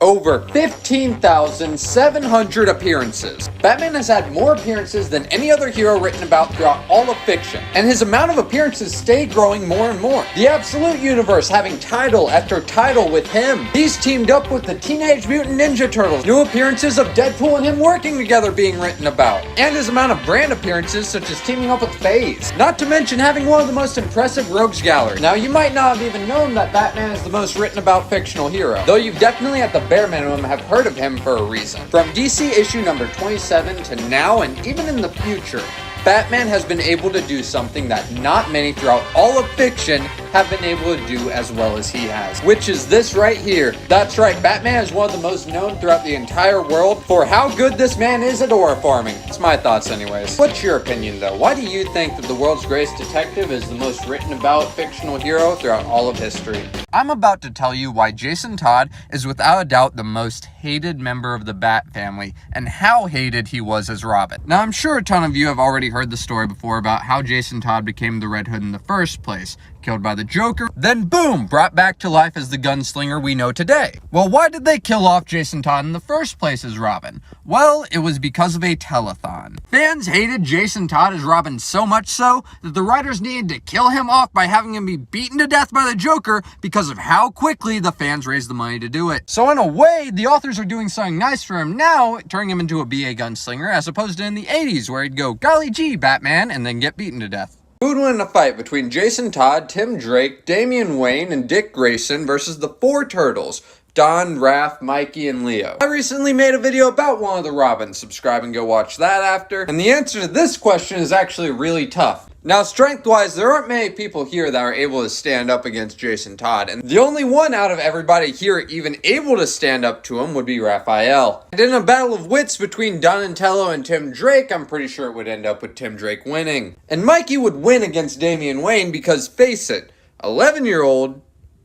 Over 15,700 appearances. Batman has had more appearances than any other hero written about throughout all of fiction, and his amount of appearances stay growing more and more. The Absolute Universe having title after title with him. He's teamed up with the Teenage Mutant Ninja Turtles. New appearances of Deadpool and him working together being written about. And his amount of brand appearances such as teaming up with FaZe. Not to mention having one of the most impressive rogues gallery. Now you might not have even known that Batman is the most written about fictional hero, though you've definitely at the bare minimum have heard of him for a reason. From DC issue number 27 to now and even in the future, Batman has been able to do something that not many throughout all of fiction have been able to do as well as he has, which is this right here. That's right, Batman is one of the most known throughout the entire world for how good this man is at aura farming. It's my thoughts anyways. What's your opinion though? Why do you think that the world's greatest detective is the most written about fictional hero throughout all of history? I'm about to tell you why Jason Todd is without a doubt the most hated member of the Bat family and how hated he was as Robin. Now I'm sure a ton of you have already heard the story before about how Jason Todd became the Red Hood in the first place. Killed by the Joker, then boom, brought back to life as the gunslinger we know today. Well, why did they kill off Jason Todd in the first place as Robin? Well, it was because of a telethon. Fans hated Jason Todd as Robin so much so that the writers needed to kill him off by having him be beaten to death by the Joker because of how quickly the fans raised the money to do it. So in a way, the authors are doing something nice for him now, turning him into a BA gunslinger, as opposed to in the 80s where he'd go, golly gee, Batman, and then get beaten to death. Who would win in a fight between Jason Todd, Tim Drake, Damian Wayne, and Dick Grayson versus the four Turtles, Don, Raph, Mikey, and Leo? I recently made a video about one of the Robins. Subscribe and go watch that after. And the answer to this question is actually really tough. Now, strength-wise, there aren't many people here that are able to stand up against Jason Todd, and the only one out of everybody here even able to stand up to him would be Raphael. And in a battle of wits between Donatello and Tim Drake, I'm pretty sure it would end up with Tim Drake winning. And Mikey would win against Damian Wayne because, face it, 11-year-old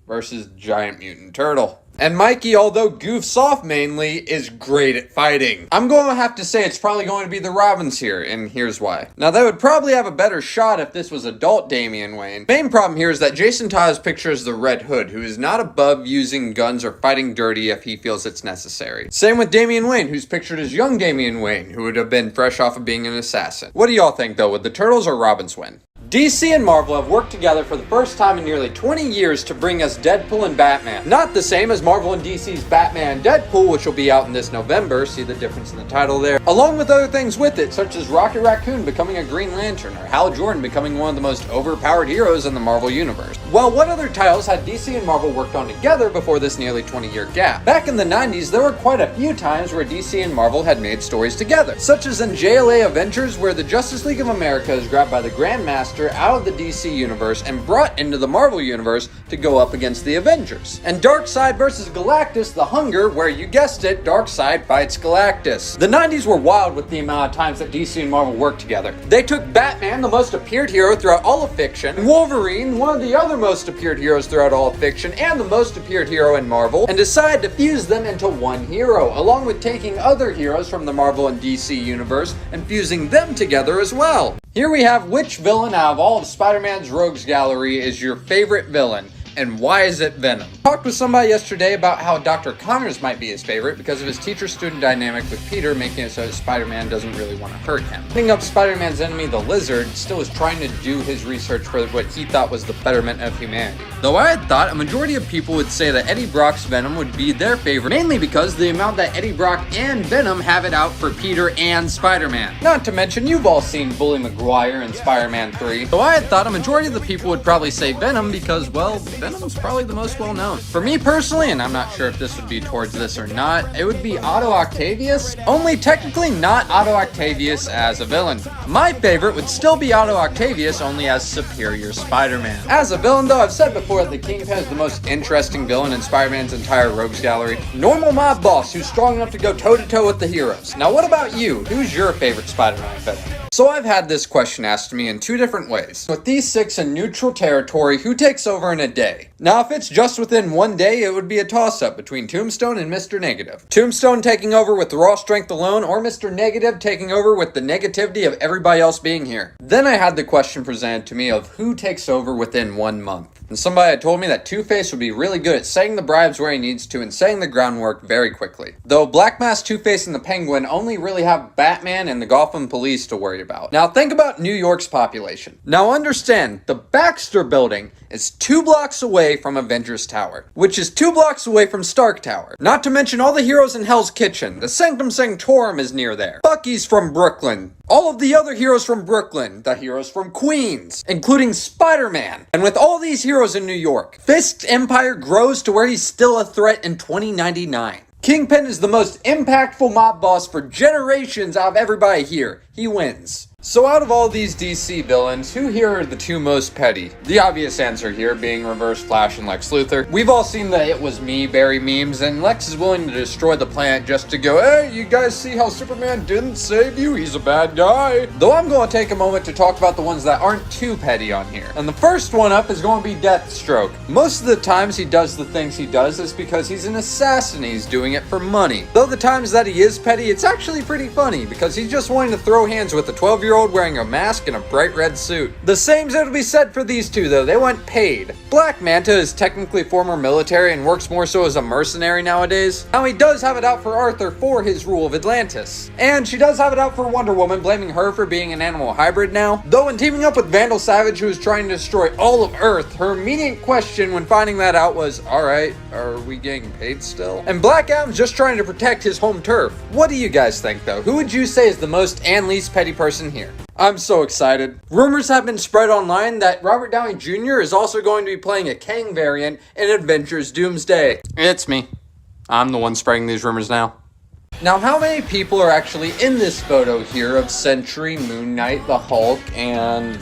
versus giant mutant turtle. And Mikey, although goofs off mainly, is great at fighting. I'm going to have to say it's probably going to be the Robins here, and here's why. Now, they would probably have a better shot if this was adult Damian Wayne. Main problem here is that Jason Todd is pictured as the Red Hood, who is not above using guns or fighting dirty if he feels it's necessary. Same with Damian Wayne, who's pictured as young Damian Wayne, who would have been fresh off of being an assassin. What do y'all think, though? Would the Turtles or Robins win? DC and Marvel have worked together for the first time in nearly 20 years to bring us Deadpool and Batman. Not the same as Marvel and DC's Batman and Deadpool, which will be out in this November, see the difference in the title there, along with other things with it, such as Rocket Raccoon becoming a Green Lantern, or Hal Jordan becoming one of the most overpowered heroes in the Marvel Universe. Well, what other titles had DC and Marvel worked on together before this nearly 20-year gap? Back in the 90s, there were quite a few times where DC and Marvel had made stories together, such as in JLA Avengers, where the Justice League of America is grabbed by the Grandmaster out of the DC universe and brought into the Marvel universe to go up against the Avengers. And Darkseid versus Galactus, The Hunger, where you guessed it, Darkseid fights Galactus. The 90s were wild with the amount of times that DC and Marvel worked together. They took Batman, the most appeared hero throughout all of fiction, and Wolverine, one of the other most appeared heroes throughout all of fiction, and the most appeared hero in Marvel, and decided to fuse them into one hero, along with taking other heroes from the Marvel and DC universe and fusing them together as well. Here we have which villain out of all of Spider-Man's rogues gallery is your favorite villain, and why is it Venom? I talked with somebody yesterday about how Dr. Connors might be his favorite because of his teacher-student dynamic with Peter, making it so that Spider-Man doesn't really want to hurt him. Picking up Spider-Man's enemy, the Lizard, still is trying to do his research for what he thought was the betterment of humanity. Though I had thought a majority of people would say that Eddie Brock's Venom would be their favorite, mainly because the amount that Eddie Brock and Venom have it out for Peter and Spider-Man. Not to mention, you've all seen Bully Maguire in Spider-Man 3. Though I had thought a majority of the people would probably say Venom because, well, Venom's probably the most well-known. For me personally, and I'm not sure if this would be towards this or not, it would be Otto Octavius, only technically not Otto Octavius as a villain. My favorite would still be Otto Octavius, only as Superior Spider-Man. As a villain, though, I've said before that the Kingpin is the most interesting villain in Spider-Man's entire rogues gallery. Normal mob boss who's strong enough to go toe-to-toe with the heroes. Now, what about you? Who's your favorite Spider-Man villain? So I've had this question asked to me in two different ways. With these 6 in neutral territory, who takes over in a day? Now, if it's just within one day, it would be a toss-up between Tombstone and Mr. Negative. Tombstone taking over with raw strength alone, or Mr. Negative taking over with the negativity of everybody else being here. Then I had the question presented to me of who takes over within 1 month. And somebody had told me that Two-Face would be really good at setting the bribes where he needs to and setting the groundwork very quickly. Though Black Mask, Two-Face, and the Penguin only really have Batman and the Gotham Police to worry about. Now think about New York's population. Now understand, the Baxter Building is 2 blocks away from Avengers Tower, which is 2 blocks away from Stark Tower. Not to mention all the heroes in Hell's Kitchen. The Sanctum Sanctorum is near there. Bucky's from Brooklyn. All of the other heroes from Brooklyn. The heroes from Queens, including Spider-Man. And with all these heroes in New York, Fisk's empire grows to where he's still a threat in 2099. Kingpin is the most impactful mob boss for generations out of everybody here. He wins. So out of all these DC villains, who here are the 2 most petty? The obvious answer here being Reverse Flash and Lex Luthor. We've all seen the "it was me" Barry memes, and Lex is willing to destroy the planet just to go, hey, you guys see how Superman didn't save you? He's a bad guy. Though I'm going to take a moment to talk about the ones that aren't too petty on here. And the first one up is going to be Deathstroke. Most of the times he does the things he does is because he's an assassin. He's doing it for money. Though the times that he is petty, it's actually pretty funny because he's just wanting to throw hands with a 12-year-old wearing a mask and a bright red suit. The same's to be said for these two though, they went paid. Black Manta is technically former military and works more so as a mercenary nowadays. Now he does have it out for Arthur for his rule of Atlantis. And she does have it out for Wonder Woman, blaming her for being an animal hybrid now. Though in teaming up with Vandal Savage, who is trying to destroy all of Earth, her immediate question when finding that out was, alright, are we getting paid still? And Black Adam's just trying to protect his home turf. What do you guys think though? Who would you say is the most and least petty person here? I'm so excited. Rumors have been spread online that Robert Downey Jr. is also going to be playing a Kang variant in Avengers Doomsday. It's me. I'm the one spreading these rumors now. Now, how many people are actually in this photo here of Sentry, Moon Knight, the Hulk, and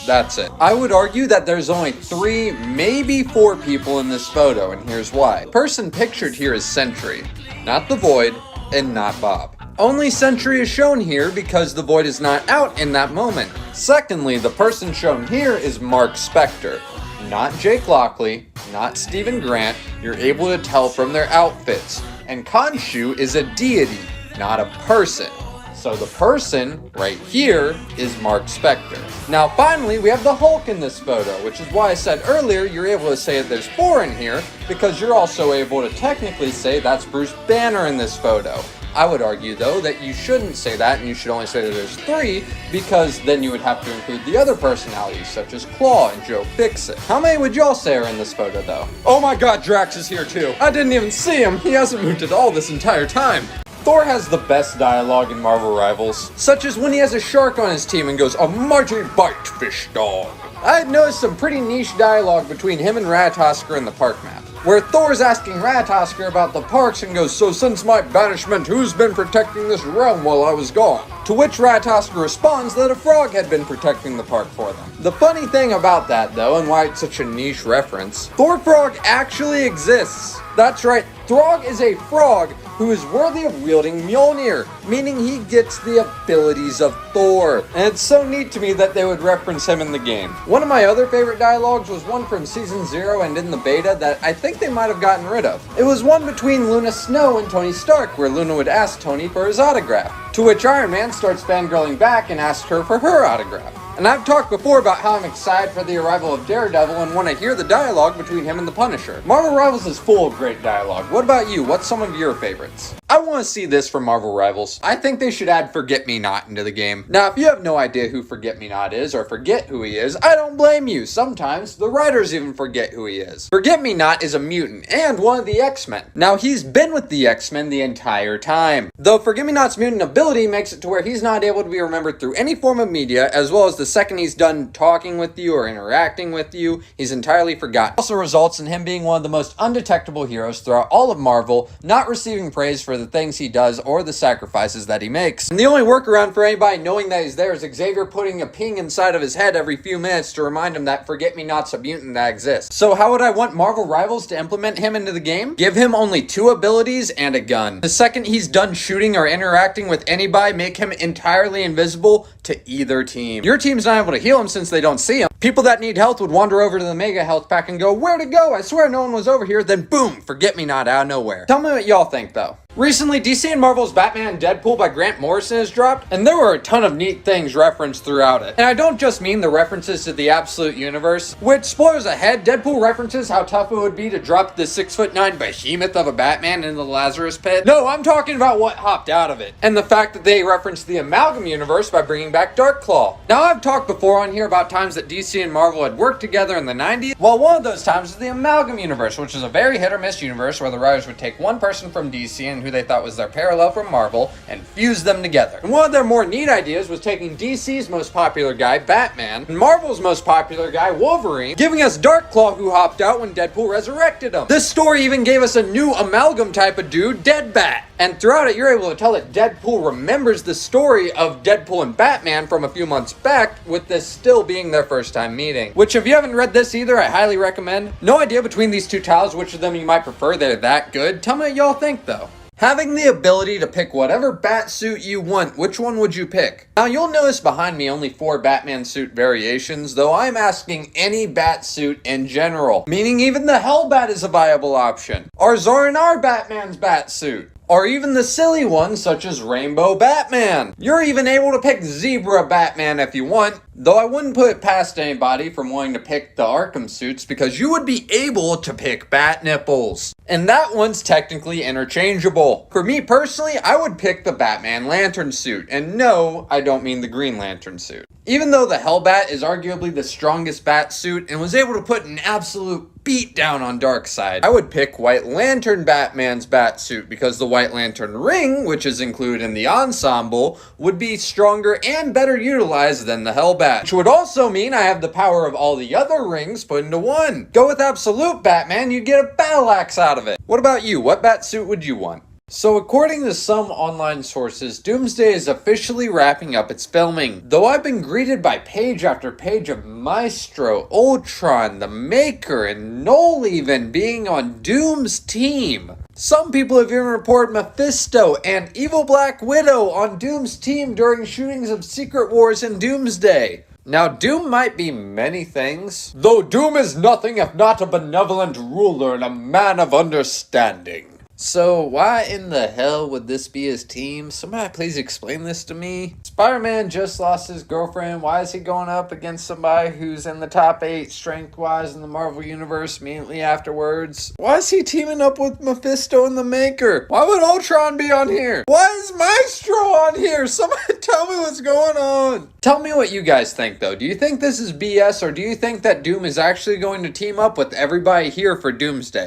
that's it? I would argue that there's only 3, maybe 4 people in this photo, and here's why. The person pictured here is Sentry, not the Void, and not Bob. Only Sentry is shown here because the Void is not out in that moment. Secondly, the person shown here is Mark Spector, not Jake Lockley, not Stephen Grant. You're able to tell from their outfits. And Khonshu is a deity, not a person. So the person right here is Mark Spector. Now finally, we have the Hulk in this photo, which is why I said earlier you're able to say that there's 4 in here, because you're also able to technically say that's Bruce Banner in this photo. I would argue, though, that you shouldn't say that, and you should only say that there's 3, because then you would have to include the other personalities, such as Claw and Joe Fixit. How many would y'all say are in this photo, though? Oh my god, Drax is here, too. I didn't even see him. He hasn't moved at all this entire time. Thor has the best dialogue in Marvel Rivals, such as when he has a shark on his team and goes, "A mighty bite, fish dog." I had noticed some pretty niche dialogue between him and Ratatoskr in the park map, where Thor's asking Ratatoskr about the parks and goes, "So since my banishment, who's been protecting this realm while I was gone?" To which Ratatoskr responds that a frog had been protecting the park for them. The funny thing about that though, and why it's such a niche reference, Thor Frog actually exists. That's right, Throg is a frog who is worthy of wielding Mjolnir, meaning he gets the abilities of Thor. And it's so neat to me that they would reference him in the game. One of my other favorite dialogues was one from Season 0 and in the beta that I think they might have gotten rid of. It was one between Luna Snow and Tony Stark, where Luna would ask Tony for his autograph, to which Iron Man starts fangirling back and asks her for her autograph. And I've talked before about how I'm excited for the arrival of Daredevil and want to hear the dialogue between him and the Punisher. Marvel Rivals is full of great dialogue. What about you? What's some of your favorites? I want to see this from Marvel Rivals. I think they should add Forget-Me-Not into the game. Now, if you have no idea who Forget-Me-Not is, or forget who he is, I don't blame you. Sometimes the writers even forget who he is. Forget-Me-Not is a mutant, and one of the X-Men. Now, he's been with the X-Men the entire time. Though Forget-Me-Not's mutant ability makes it to where he's not able to be remembered through any form of media, as well as the second he's done talking with you or interacting with you, he's entirely forgotten. It also results in him being one of the most undetectable heroes throughout all of Marvel, not receiving praise for the things he does or the sacrifices that he makes. And the only workaround for anybody knowing that he's there is Xavier putting a ping inside of his head every few minutes to remind him that Forget-Me-Not's a mutant that exists. So how would I want Marvel Rivals to implement him into the game? Give him only 2 abilities and a gun. The second he's done shooting or interacting with anybody, make him entirely invisible to either team. Your team's not able to heal him since they don't see him. People that need health would wander over to the Mega Health Pack and go, "Where to go? I swear no one was over here." Then boom, Forget-Me-Not out of nowhere. Tell me what y'all think though. Recently, DC and Marvel's Batman Deadpool by Grant Morrison has dropped, and there were a ton of neat things referenced throughout it. And I don't just mean the references to the Absolute Universe, which, spoilers ahead, Deadpool references how tough it would be to drop the 6'9" behemoth of a Batman in the Lazarus Pit. No, I'm talking about what hopped out of it, and the fact that they referenced the Amalgam Universe by bringing back Darkclaw. Now, I've talked before on here about times that DC and Marvel had worked together in the 90s. Well, one of those times was the Amalgam Universe, which is a very hit-or-miss universe where the writers would take one person from DC and who they thought was their parallel from Marvel and fuse them together. And one of their more neat ideas was taking DC's most popular guy, Batman, and Marvel's most popular guy, Wolverine, giving us Darkclaw, who hopped out when Deadpool resurrected him. This story even gave us a new amalgam type of dude, Deadbat. And throughout it, you're able to tell that Deadpool remembers the story of Deadpool and Batman from a few months back, with this still being their first time meeting. Which, if you haven't read this either, I highly recommend. No idea between these two titles which of them you might prefer. They're that good. Tell me what y'all think, though. Having the ability to pick whatever bat suit you want, which one would you pick? Now, you'll notice behind me only 4 Batman suit variations, though I'm asking any bat suit in general, meaning even the Hellbat is a viable option. Or Zor-Anar Batman's bat suit. Or even the silly ones such as Rainbow Batman. You're even able to pick Zebra Batman if you want, though I wouldn't put it past anybody from wanting to pick the Arkham suits because you would be able to pick bat nipples. And that one's technically interchangeable. For me personally, I would pick the Batman Lantern suit. And no, I don't mean the Green Lantern suit. Even though the Hellbat is arguably the strongest bat suit and was able to put an absolute beat down on Darkseid, I would pick White Lantern Batman's bat suit because the White Lantern ring, which is included in the ensemble, would be stronger and better utilized than the Hellbat. Which would also mean I have the power of all the other rings put into one. Go with Absolute Batman, you'd get a battle axe out of it. What about you? What bat suit would you want? So according to some online sources, Doomsday is officially wrapping up its filming, though I've been greeted by page after page of Maestro, Ultron, the Maker, and Null even being on Doom's team. Some people have even reported Mephisto and Evil Black Widow on Doom's team during shootings of Secret Wars and Doomsday. Now, Doom might be many things, though Doom is nothing if not a benevolent ruler and a man of understanding. So why in the hell would this be his team? Somebody please explain this to me. Spider-Man just lost his girlfriend. Why is he going up against somebody who's in the top 8 strength-wise in the Marvel Universe immediately afterwards? Why is he teaming up with Mephisto and the Maker? Why would Ultron be on here? Why is Maestro on here? Somebody tell me what's going on. Tell me what you guys think, though. Do you think this is BS, or do you think that Doom is actually going to team up with everybody here for Doomsday?